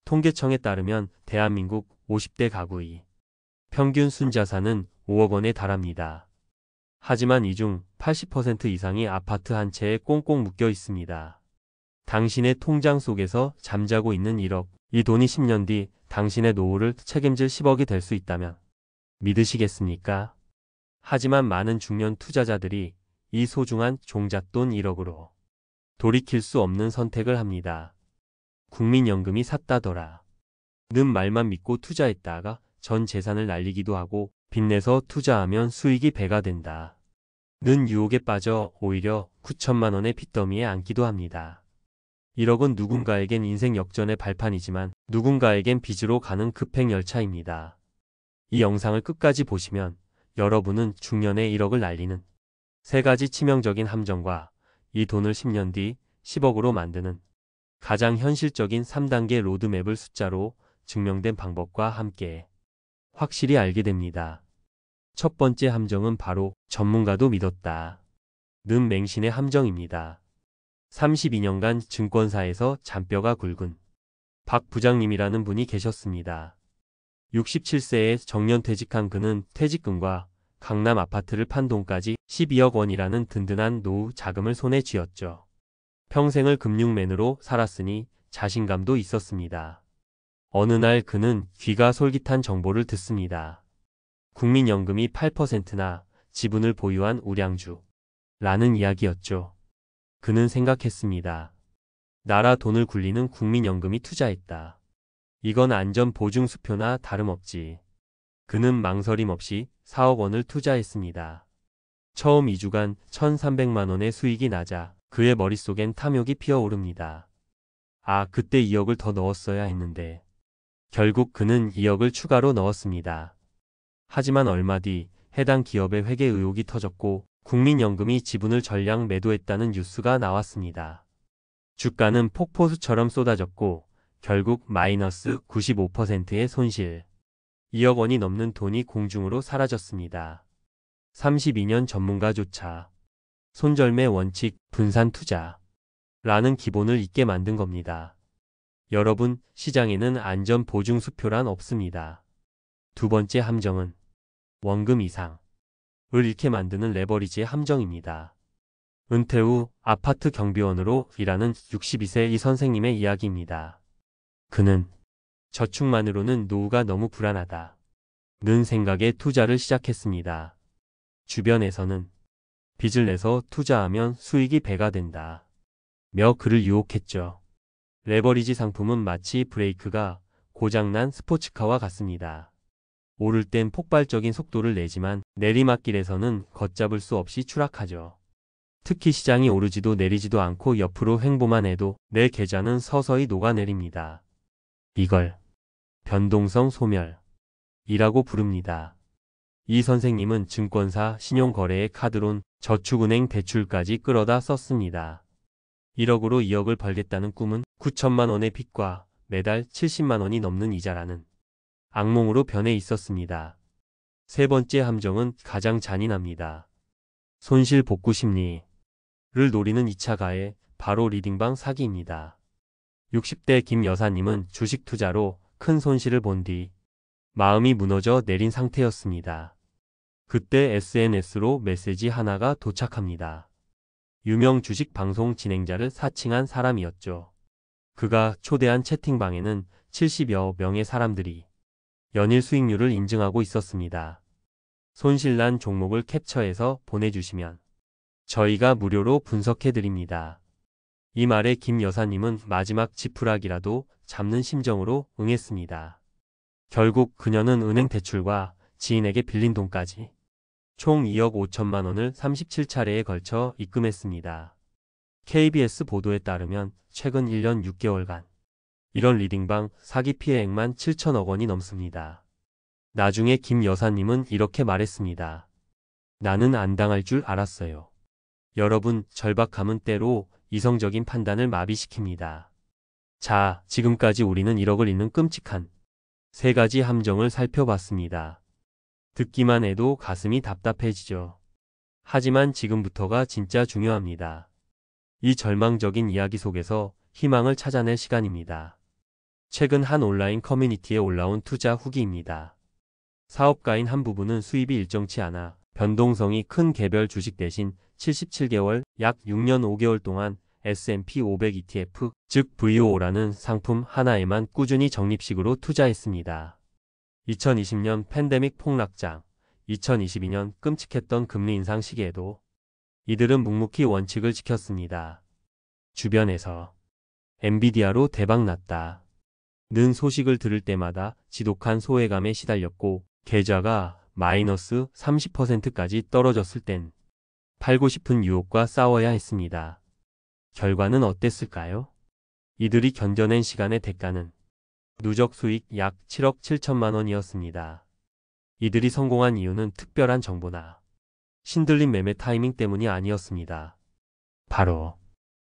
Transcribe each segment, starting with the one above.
통계청에 따르면 대한민국 50대 가구의 평균 순자산은 5억 원에 달합니다. 하지만 이 중 80% 이상이 아파트 한 채에 꽁꽁 묶여 있습니다. 당신의 통장 속에서 잠자고 있는 1억, 이 돈이 10년 뒤 당신의 노후를 책임질 10억이 될 수 있다면 믿으시겠습니까? 하지만 많은 중년 투자자들이 이 소중한 종잣돈 1억으로 돌이킬 수 없는 선택을 합니다. 국민연금이 샀다더라 는 말만 믿고 투자했다가 전 재산을 날리기도 하고 빚내서 투자하면 수익이 배가 된다 는 유혹에 빠져 오히려 9천만 원의 빚더미에 앉기도 합니다. 1억은 누군가에겐 인생 역전의 발판이지만 누군가에겐 빚으로 가는 급행열차입니다. 이 영상을 끝까지 보시면 여러분은 중년에 1억을 날리는 3가지 치명적인 함정과 이 돈을 10년 뒤 10억으로 만드는 가장 현실적인 3단계 로드맵을 숫자로 증명된 방법과 함께 확실히 알게 됩니다. 첫 번째 함정은 바로 전문가도 믿었다 는 맹신의 함정입니다. 32년간 증권사에서 잔뼈가 굵은 박 부장님이라는 분이 계셨습니다. 67세에 정년퇴직한 그는 퇴직금과 강남 아파트를 판 돈까지 12억 원이라는 든든한 노후 자금을 손에 쥐었죠. 평생을 금융맨으로 살았으니 자신감도 있었습니다. 어느 날 그는 귀가 솔깃한 정보를 듣습니다. 국민연금이 8%나 지분을 보유한 우량주 라는 이야기였죠. 그는 생각했습니다. 나라 돈을 굴리는 국민연금이 투자했다. 이건 안전보증수표나 다름없지. 그는 망설임 없이 4억 원을 투자했습니다. 처음 2주간 1,300만 원의 수익이 나자 그의 머릿속엔 탐욕이 피어오릅니다. 아, 그때 2억을 더 넣었어야 했는데. 결국 그는 2억을 추가로 넣었습니다. 하지만 얼마 뒤 해당 기업의 회계 의혹이 터졌고 국민연금이 지분을 전량 매도했다는 뉴스가 나왔습니다. 주가는 폭포수처럼 쏟아졌고 결국 마이너스 95%의 손실. 2억 원이 넘는 돈이 공중으로 사라졌습니다. 32년 전문가조차 손절매 원칙 분산 투자라는 기본을 잊게 만든 겁니다. 여러분, 시장에는 안전보증수표란 없습니다. 두 번째 함정은 원금 이상을 잃게 만드는 레버리지의 함정입니다. 은퇴 후 아파트 경비원으로 일하는 62세 이 선생님의 이야기입니다. 그는 저축만으로는 노후가 너무 불안하다 는 생각에 투자를 시작했습니다. 주변에서는 빚을 내서 투자하면 수익이 배가 된다 며 그를 유혹했죠. 레버리지 상품은 마치 브레이크가 고장난 스포츠카와 같습니다. 오를 땐 폭발적인 속도를 내지만 내리막길에서는 걷잡을 수 없이 추락하죠. 특히 시장이 오르지도 내리지도 않고 옆으로 횡보만 해도 내 계좌는 서서히 녹아내립니다. 이걸 변동성 소멸이라고 부릅니다. 이 선생님은 증권사, 신용거래의 카드론, 저축은행 대출까지 끌어다 썼습니다. 1억으로 2억을 벌겠다는 꿈은 9천만 원의 빚과 매달 70만 원이 넘는 이자라는 악몽으로 변해 있었습니다. 세 번째 함정은 가장 잔인합니다. 손실 복구 심리를 노리는 2차 가해, 바로 리딩방 사기입니다. 60대 김 여사님은 주식 투자로 큰 손실을 본 뒤 마음이 무너져 내린 상태였습니다. 그때 SNS로 메시지 하나가 도착합니다. 유명 주식 방송 진행자를 사칭한 사람이었죠. 그가 초대한 채팅방에는 70여 명의 사람들이 연일 수익률을 인증하고 있었습니다. 손실난 종목을 캡처해서 보내주시면 저희가 무료로 분석해드립니다. 이 말에 김 여사님은 마지막 지푸라기라도 잡는 심정으로 응했습니다. 결국 그녀는 은행 대출과 지인에게 빌린 돈까지 총 2억 5천만 원을 37차례에 걸쳐 입금했습니다. KBS 보도에 따르면 최근 1년 6개월간 이런 리딩방 사기 피해액만 7천억 원이 넘습니다. 나중에 김 여사님은 이렇게 말했습니다. 나는 안 당할 줄 알았어요. 여러분, 절박함은 때로 이성적인 판단을 마비시킵니다. 자, 지금까지 우리는 1억을 잃는 끔찍한 3가지 함정을 살펴봤습니다. 듣기만 해도 가슴이 답답해지죠. 하지만 지금부터가 진짜 중요합니다. 이 절망적인 이야기 속에서 희망을 찾아낼 시간입니다. 최근 한 온라인 커뮤니티에 올라온 투자 후기입니다. 사업가인 한 부부는 수입이 일정치 않아 변동성이 큰 개별 주식 대신 77개월, 약 6년 5개월 동안 S&P 500 ETF, 즉 VO라는 상품 하나에만 꾸준히 적립식으로 투자했습니다. 2020년 팬데믹 폭락장, 2022년 끔찍했던 금리 인상 시기에도 이들은 묵묵히 원칙을 지켰습니다. 주변에서 엔비디아로 대박났다 는 소식을 들을 때마다 지독한 소외감에 시달렸고 계좌가 마이너스 30%까지 떨어졌을 땐 팔고 싶은 유혹과 싸워야 했습니다. 결과는 어땠을까요? 이들이 견뎌낸 시간의 대가는 누적 수익 약 7억 7천만 원이었습니다. 이들이 성공한 이유는 특별한 정보나 신들린 매매 타이밍 때문이 아니었습니다. 바로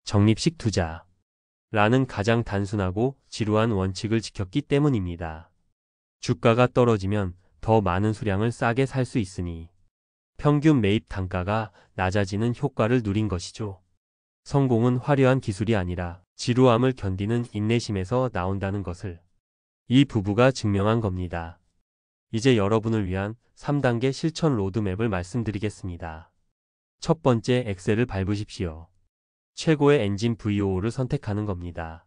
적립식 투자라는 가장 단순하고 지루한 원칙을 지켰기 때문입니다. 주가가 떨어지면 더 많은 수량을 싸게 살 수 있으니 평균 매입 단가가 낮아지는 효과를 누린 것이죠. 성공은 화려한 기술이 아니라 지루함을 견디는 인내심에서 나온다는 것을 이 부부가 증명한 겁니다. 이제 여러분을 위한 3단계 실천 로드맵을 말씀드리겠습니다. 첫 번째, 엑셀을 밟으십시오. 최고의 엔진 VO를 선택하는 겁니다.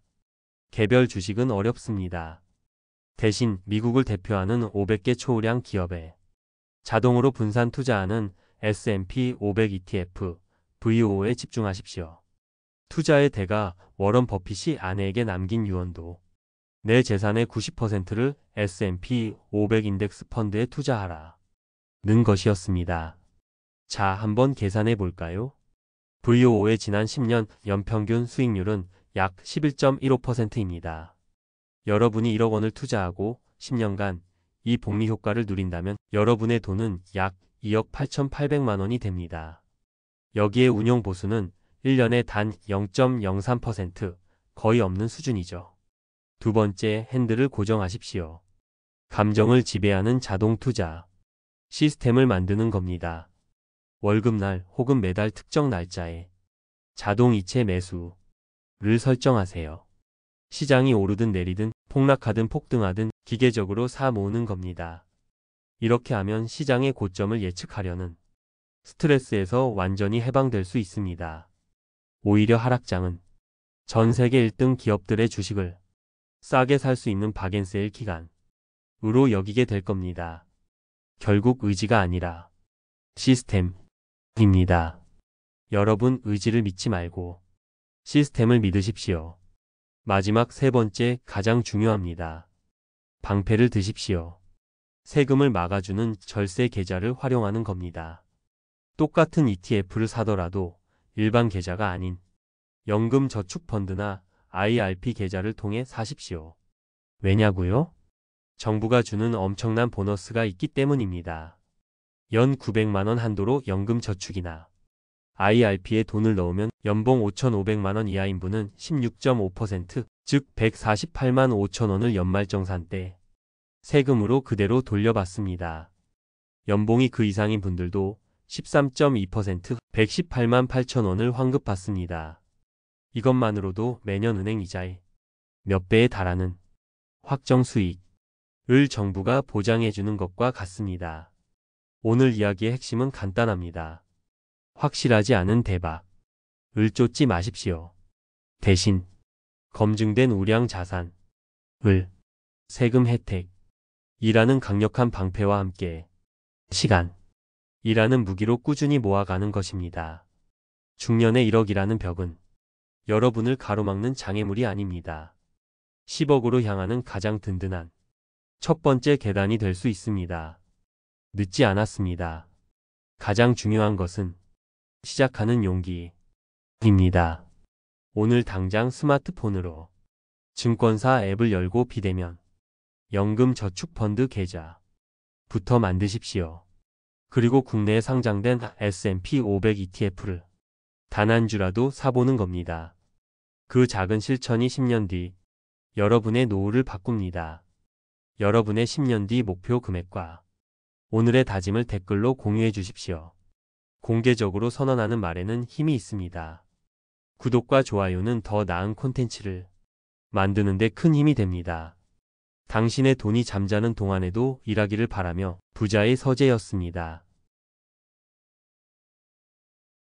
개별 주식은 어렵습니다. 대신 미국을 대표하는 500개 초우량 기업에 자동으로 분산 투자하는 S&P 500 ETF, VO에 집중하십시오. 투자의 대가 워런 버핏이 아내에게 남긴 유언도 내 재산의 90%를 S&P 500 인덱스 펀드에 투자하라 는 것이었습니다. 자, 한번 계산해 볼까요? VO의 지난 10년 연평균 수익률은 약 11.15%입니다. 여러분이 1억 원을 투자하고 10년간 이 복리 효과를 누린다면 여러분의 돈은 약 2억 8,800만 원이 됩니다. 여기에 운용 보수는 1년에 단 0.03%, 거의 없는 수준이죠. 두 번째, 핸들을 고정하십시오. 감정을 지배하는 자동 투자 시스템을 만드는 겁니다. 월급날 혹은 매달 특정 날짜에 자동 이체 매수를 설정하세요. 시장이 오르든 내리든 폭락하든 폭등하든 기계적으로 사 모으는 겁니다. 이렇게 하면 시장의 고점을 예측하려는 스트레스에서 완전히 해방될 수 있습니다. 오히려 하락장은 전 세계 1등 기업들의 주식을 싸게 살 수 있는 박앤세일 기간으로 여기게 될 겁니다. 결국 의지가 아니라 시스템입니다. 여러분, 의지를 믿지 말고 시스템을 믿으십시오. 마지막 세 번째, 가장 중요합니다. 방패를 드십시오. 세금을 막아주는 절세 계좌를 활용하는 겁니다. 똑같은 ETF를 사더라도 일반 계좌가 아닌 연금저축펀드나 IRP 계좌를 통해 사십시오. 왜냐고요? 정부가 주는 엄청난 보너스가 있기 때문입니다. 연 900만 원 한도로 연금저축이나 IRP에 돈을 넣으면 연봉 5,500만 원 이하인분은 16.5%, 즉 148만 5천 원을 연말정산 때 세금으로 그대로 돌려받습니다. 연봉이 그 이상인 분들도 13.2%, 118만 8천 원을 환급받습니다. 이것만으로도 매년 은행 이자의 몇 배에 달하는 확정 수익을 정부가 보장해주는 것과 같습니다. 오늘 이야기의 핵심은 간단합니다. 확실하지 않은 대박을 쫓지 마십시오. 대신 검증된 우량 자산을 세금 혜택이라는 강력한 방패와 함께 시간이라는 무기로 꾸준히 모아가는 것입니다. 중년의 1억이라는 벽은 여러분을 가로막는 장애물이 아닙니다. 10억으로 향하는 가장 든든한 첫 번째 계단이 될 수 있습니다. 늦지 않았습니다. 가장 중요한 것은 시작하는 용기입니다. 오늘 당장 스마트폰으로 증권사 앱을 열고 비대면 연금저축펀드 계좌부터 만드십시오. 그리고 국내에 상장된 S&P 500 ETF를 단 한 주라도 사보는 겁니다. 그 작은 실천이 10년 뒤 여러분의 노후를 바꿉니다. 여러분의 10년 뒤 목표 금액과 오늘의 다짐을 댓글로 공유해 주십시오. 공개적으로 선언하는 말에는 힘이 있습니다. 구독과 좋아요는 더 나은 콘텐츠를 만드는데 큰 힘이 됩니다. 당신의 돈이 잠자는 동안에도 일하기를 바라며 부자의 서재였습니다.